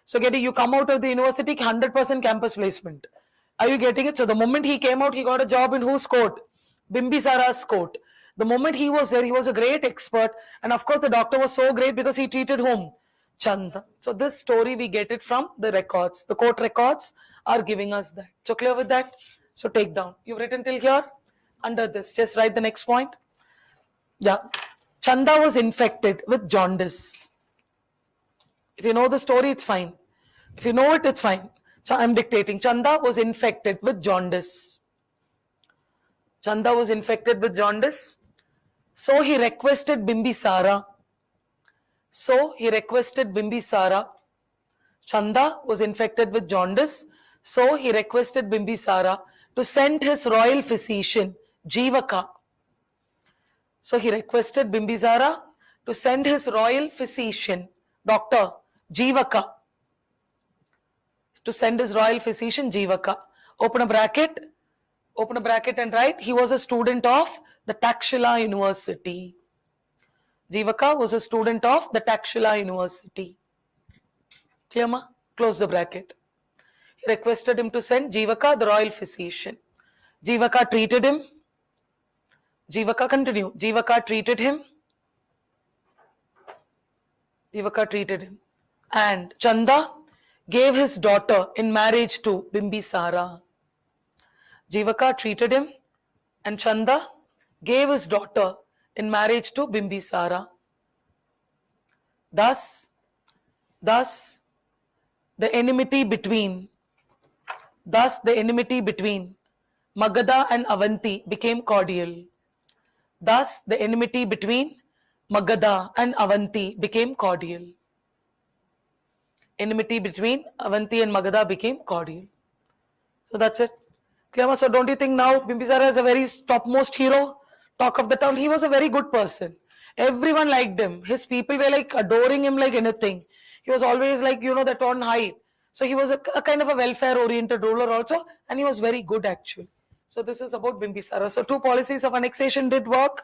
So you come out of the university, 100% campus placement. Are you getting it? So the moment he came out, he got a job in whose court? Bimbisara's court. The moment he was there, he was a great expert. And of course, the doctor was so great because he treated whom? Chanda. So this story, we get it from the records. The court records are giving us that. So clear with that? So take down. You've written till here? Under this. Just write the next point. Yeah. Chanda was infected with jaundice. If you know the story, it's fine. If you know it, it's fine. So I'm dictating. Chanda was infected with jaundice. Chanda was infected with jaundice. So he requested Bimbisara. Chanda was infected with jaundice. So he requested Bimbisara to send his royal physician, Jivaka. So he requested Bimbisara to send his royal physician, Dr. Jivaka, to send his royal physician, Jivaka. Open a bracket and write, he was a student of the Takshila University. Jivaka was a student of the Takshila University. Clear, ma? Close the bracket. He requested him to send Jivaka, the royal physician. Jivaka treated him. Jivaka, continue. Jivaka treated him. Jivaka treated him. And Chanda gave his daughter in marriage to Bimbisara. Jivaka treated him, and Chanda gave his daughter in marriage to Bimbisara. Thus, the enmity between Magadha and Avanti became cordial. Thus, the enmity between Magadha and Avanti became cordial. Enmity between Avanti and Magadha became cordial. So that's it. Clear? So don't you think now Bimbisara is a very topmost hero, talk of the town? He was a very good person. Everyone liked him. His people were like adoring him like anything. He was always like, that on high. So he was a kind of a welfare-oriented ruler also, and he was very good actually. So this is about Bimbisara. So 2 policies of annexation did work.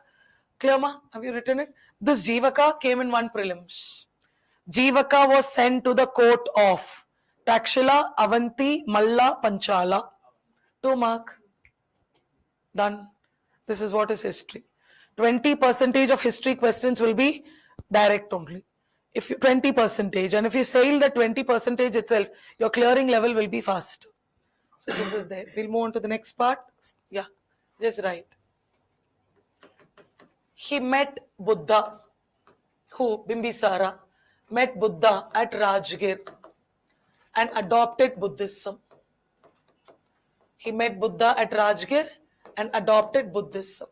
Clear, ma? Have you written it? This Jivaka came in 1 prelims. Jivaka was sent to the court of Takshila, Avanti, Malla, Panchala. 2 mark. Done. This is what is history. 20% of history questions will be direct only. If you 20%, and if you sail the 20% itself, your clearing level will be fast. So this is there. We'll move on to the next part. Yeah, just write. He met Buddha. Who? Bimbisara met Buddha at Rajgir and adopted Buddhism. He met Buddha at Rajgir and adopted Buddhism.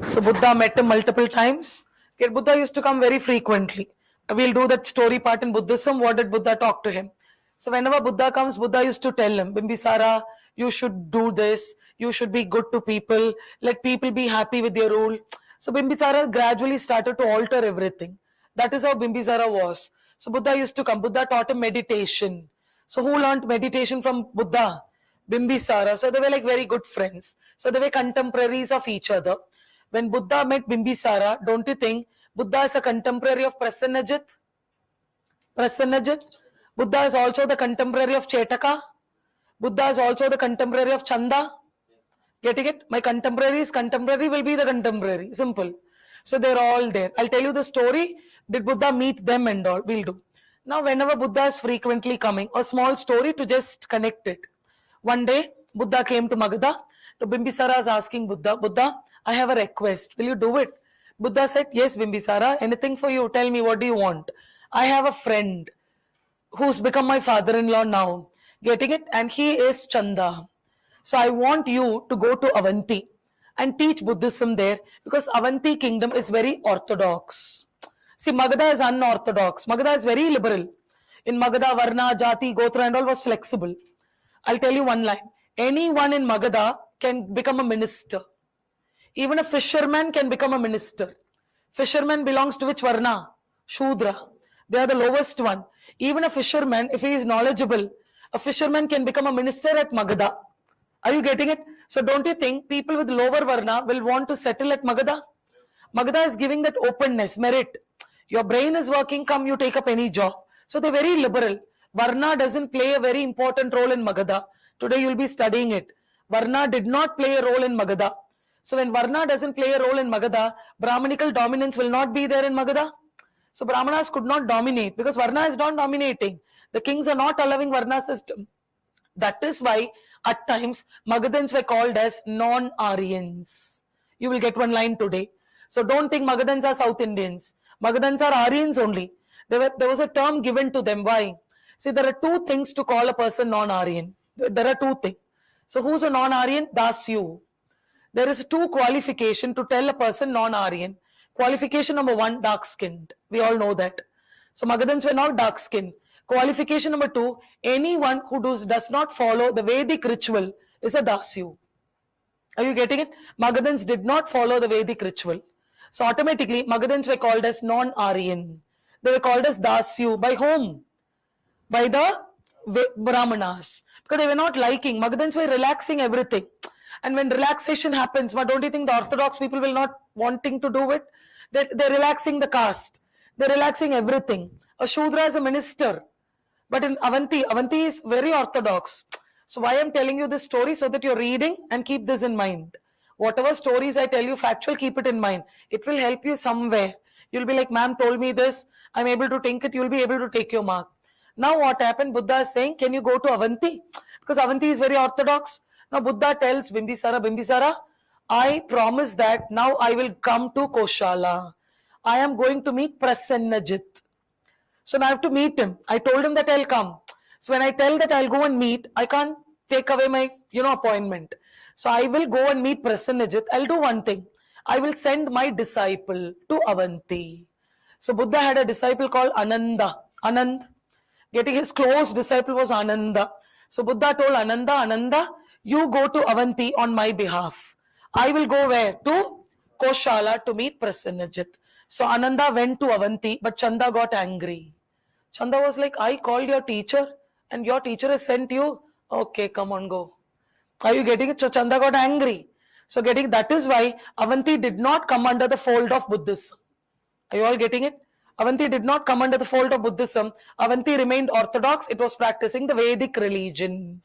So Buddha met him multiple times. Okay, Buddha used to come very frequently. We'll do that story part in Buddhism. What did Buddha talk to him? So whenever Buddha comes, Buddha used to tell him, Bimbisara, you should do this. You should be good to people. Let people be happy with your rule. So Bimbisara gradually started to alter everything. That is how Bimbisara was. So Buddha used to come. Buddha taught him meditation. So who learned meditation from Buddha? Bimbisara. So they were like very good friends. So they were contemporaries of each other. When Buddha met Bimbisara, don't you think Buddha is a contemporary of Prasenajit? Prasenajit. Buddha is also the contemporary of Chetaka. Buddha is also the contemporary of Chanda. Getting it? My contemporary's contemporary will be the contemporary. Simple. So they're all there. I'll tell you the story. Did Buddha meet them and all? We'll do. Now whenever Buddha is frequently coming, a small story to just connect it. One day, Buddha came to Magadha. So Bimbisara is asking Buddha, Buddha, I have a request. Will you do it? Buddha said, yes, Bimbisara, anything for you. Tell me, what do you want? I have a friend who's become my father-in-law now. Getting it? And he is Chanda. So I want you to go to Avanti and teach Buddhism there, because Avanti kingdom is very orthodox. See, Magadha is unorthodox. Magadha is very liberal. In Magadha, Varna, Jati, Gotra and all was flexible. I'll tell you one line. Anyone in Magadha can become a minister. Even a fisherman can become a minister. Fisherman belongs to which Varna? Shudra. They are the lowest one. Even a fisherman, if he is knowledgeable, a fisherman can become a minister at Magadha. Are you getting it? So don't you think people with lower Varna will want to settle at Magadha? Magadha is giving that openness, merit. Your brain is working, come you take up any job. So they're very liberal. Varna doesn't play a very important role in Magadha. Today you will be studying it. Varna did not play a role in Magadha. So when Varna doesn't play a role in Magadha, Brahmanical dominance will not be there in Magadha. So Brahmanas could not dominate because Varna is not dominating. The kings are not allowing Varna system. That is why at times Magadhans were called as non-Aryans. You will get one line today. So don't think Magadhans are South Indians. Magadhans are Aryans only. There was a term given to them. Why? See, there are 2 things to call a person non-Aryan. There are 2 things. So who's a non-Aryan? That's you. There is 2 qualification to tell a person non-Aryan. Qualification number 1, dark-skinned. We all know that. So Magadhans were not dark-skinned. Qualification number 2, anyone who does not follow the Vedic ritual is a Dasyu. Are you getting it? Magadhans did not follow the Vedic ritual. So automatically, Magadhans were called as non-Aryan. They were called as Dasyu. By whom? By the Brahmanas. Because they were not liking. Magadhans were relaxing everything. And when relaxation happens, but don't you think the Orthodox people will not wanting to do it? They're relaxing the caste. They're relaxing everything. A Shudra is a minister. But in Avanti, Avanti is very orthodox. So why I'm telling you this story? So that you're reading and keep this in mind. Whatever stories I tell you factual, keep it in mind. It will help you somewhere. You'll be like, ma'am told me this. I'm able to think it. You'll be able to take your mark. Now what happened? Buddha is saying, can you go to Avanti? Because Avanti is very orthodox. Now Buddha tells Bimbisara, Bimbisara, I promise that now I will come to Koshala. I am going to meet Prasennajit. So now I have to meet him. I told him that I'll come. So when I tell that I'll go and meet, I can't take away my, appointment. So I will go and meet Prasennajit. I'll do one thing. I will send my disciple to Avanti. So Buddha had a disciple called Ananda. Anand. Getting his close disciple was Ananda. So Buddha told Ananda, Ananda, you go to Avanti on my behalf. I will go where? To Koshala to meet Prasennajit. So Ananda went to Avanti, but Chanda got angry. Chanda was like, I called your teacher and your teacher has sent you. Okay, come on, go. Are you getting it? So Chanda got angry. So that is why Avanti did not come under the fold of Buddhism. Are you all getting it? Avanti did not come under the fold of Buddhism. Avanti remained orthodox. It was practicing the Vedic religion.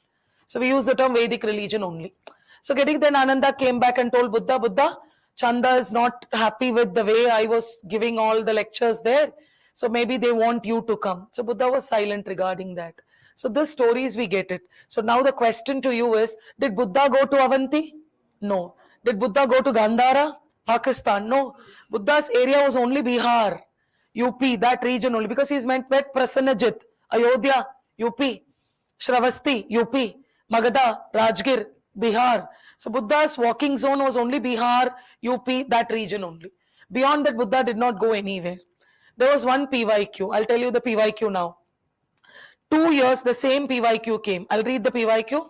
So we use the term Vedic religion only. So then Ananda came back and told Buddha, Buddha, Chanda is not happy with the way I was giving all the lectures there. So maybe they want you to come. So Buddha was silent regarding that. So this stories we get it. So now the question to you is, did Buddha go to Avanti? No. Did Buddha go to Gandhara? Pakistan? No. Buddha's area was only Bihar, UP, that region only, because he's met Prasennajit, Ayodhya, UP, Shravasti, UP, Magadha, Rajgir, Bihar. So Buddha's walking zone was only Bihar, UP, that region only. Beyond that, Buddha did not go anywhere. There was one PYQ. I'll tell you the PYQ now. 2 years, the same PYQ came. I'll read the PYQ.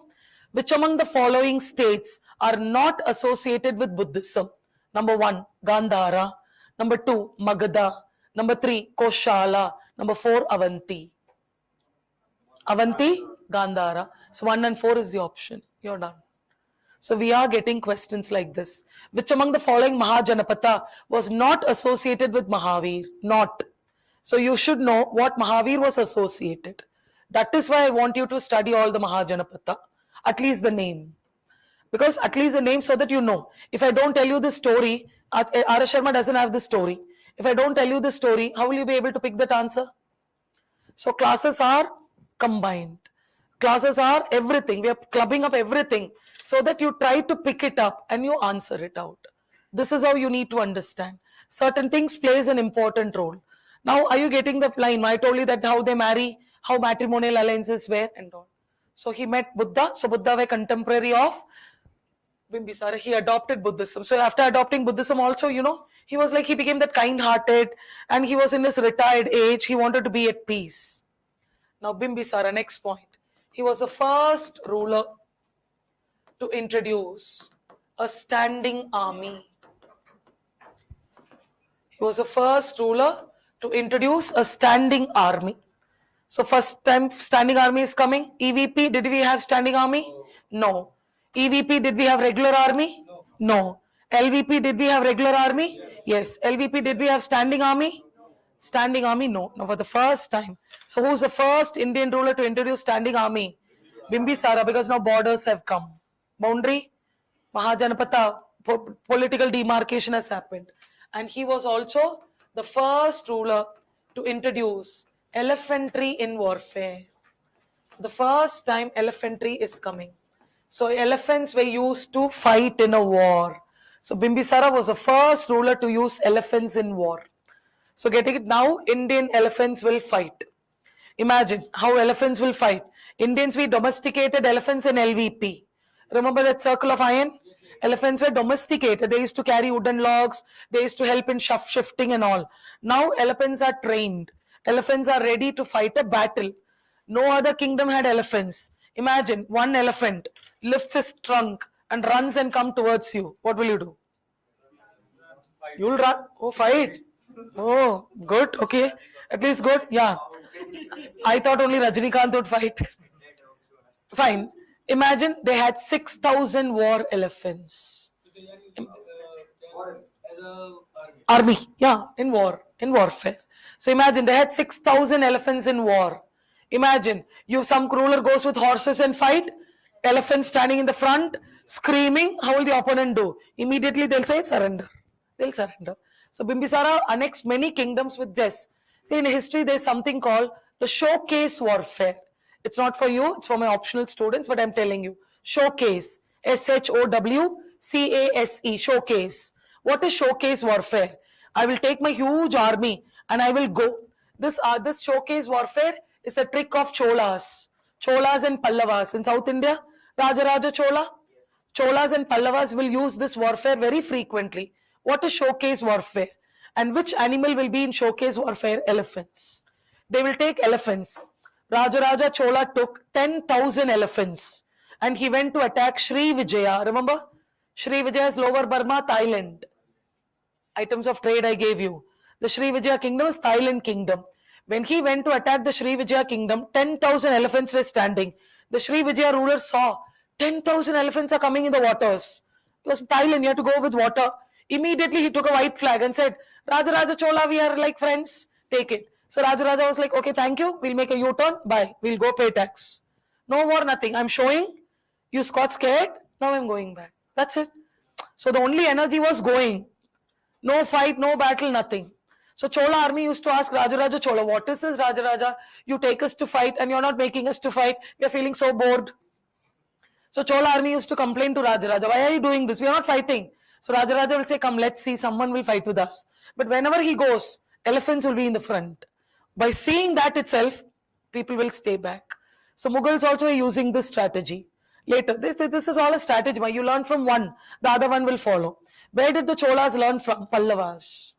Which among the following states are not associated with Buddhism? Number 1, Gandhara. Number 2, Magadha. Number 3, Koshala. Number 4, Avanti. Avanti, Gandhara. So 1 and 4 is the option. You're done. So we are getting questions like this. Which among the following Mahajanapata was not associated with Mahavir? Not. So you should know what Mahavir was associated. That is why I want you to study all the Mahajanapata. At least the name. Because at least the name, so that you know. If I don't tell you the story, R.S. Sharma doesn't have the story. If I don't tell you the story, how will you be able to pick that answer? So classes are combined. Classes are everything. We are clubbing up everything so that you try to pick it up and you answer it out. This is how you need to understand. Certain things plays an important role. Now, are you getting the line? I told you that how they marry, how matrimonial alliances were and all. So he met Buddha. So Buddha was contemporary of Bimbisara. He adopted Buddhism. So after adopting Buddhism also, he was like, he became that kind-hearted and he was in his retired age. He wanted to be at peace. Now Bimbisara, next point. He was the first ruler to introduce a standing army. He was the first ruler to introduce a standing army. So first time standing army is coming. EVP, did we have standing army? No. EVP, did we have regular army? No. LVP, did we have regular army? Yes. LVP, did we have standing army? Standing army, no. Now for the first time. So who's the first Indian ruler to introduce standing army? Bimbisara, because now borders have come. Boundary, Mahajanapata, political demarcation has happened. And he was also the first ruler to introduce elephantry in warfare. The first time elephantry is coming. So elephants were used to fight in a war. So Bimbisara was the first ruler to use elephants in war. So getting it now, Indian elephants will fight. Imagine how elephants will fight. Indians, we domesticated elephants in LVP. Remember that circle of iron? Elephants were domesticated. They used to carry wooden logs. They used to help in shifting and all. Now elephants are trained. Elephants are ready to fight a battle. No other kingdom had elephants. Imagine one elephant lifts his trunk and runs and come towards you. What will you do? You'll run. Oh, fight. Oh, good. Okay. At least good. Yeah. I thought only Rajinikanth would fight. Fine. Imagine they had 6,000 war elephants. Army. Yeah, in warfare. So imagine they had 6,000 elephants in war. Imagine some ruler goes with horses and fight, elephants standing in the front, screaming. How will the opponent do? Immediately they'll say surrender. They'll surrender. So Bimbisara annexed many kingdoms with just. See, in history there's something called the showcase warfare. It's not for you, it's for my optional students, but I'm telling you. Showcase. SHOWCASE. Showcase. What is showcase warfare? I will take my huge army and I will go. This showcase warfare is a trick of Cholas. Cholas and Pallavas. In South India, Rajaraja Chola. Cholas and Pallavas will use this warfare very frequently. What is showcase warfare? And which animal will be in showcase warfare? Elephants. They will take elephants. Rajaraja Chola took 10,000 elephants and he went to attack Sri Vijaya. Remember? Sri Vijaya is Lower Burma, Thailand. Items of trade I gave you. The Sri Vijaya kingdom is Thailand kingdom. When he went to attack the Sri Vijaya kingdom, 10,000 elephants were standing. The Sri Vijaya ruler saw 10,000 elephants are coming in the waters. It was Thailand, you have to go with water. Immediately he took a white flag and said, Rajaraja Chola, we are like friends, take it. So Rajaraja was like, okay, thank you, we'll make a U-turn, bye, we'll go pay tax. No war, nothing. I'm showing, you got scared, now I'm going back. That's it. So the only energy was going. No fight, no battle, nothing. So Chola army used to ask Rajaraja Chola, what is this Rajaraja? You take us to fight and you're not making us to fight. We are feeling so bored. So Chola army used to complain to Rajaraja, why are you doing this? We are not fighting. So Rajaraja will say, come, let's see, someone will fight with us. But whenever he goes, elephants will be in the front. By seeing that itself, people will stay back. So Mughals also are using this strategy. Later, this is all a strategy. You learn from one, the other one will follow. Where did the Cholas learn from? Pallavas.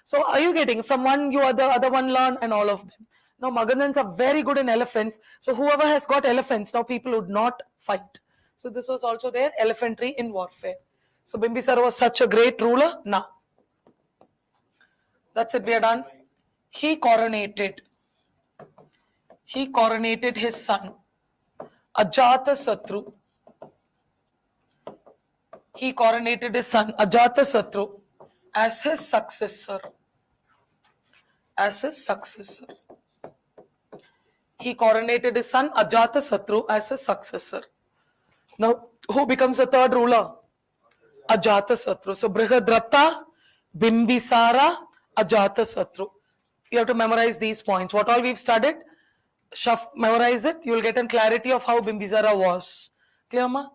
So are you getting from one, the other one learn, and all of them. Now Magadhans are very good in elephants. So whoever has got elephants, now people would not fight. So this was also their elephantry in warfare. So Bimbisara was such a great ruler. Now, that's it, we are done. He coronated his son, Ajatasattu. He coronated his son, Ajatasattu, as his successor. He coronated his son, Ajatasattu, as his successor. Now, who becomes the third ruler? Ajatasattu. So, Brihadrata, Bimbisara, Ajatasattu. You have to memorize these points. What all we've studied, memorize it. You will get a clarity of how Bimbisara was. Clear, ma?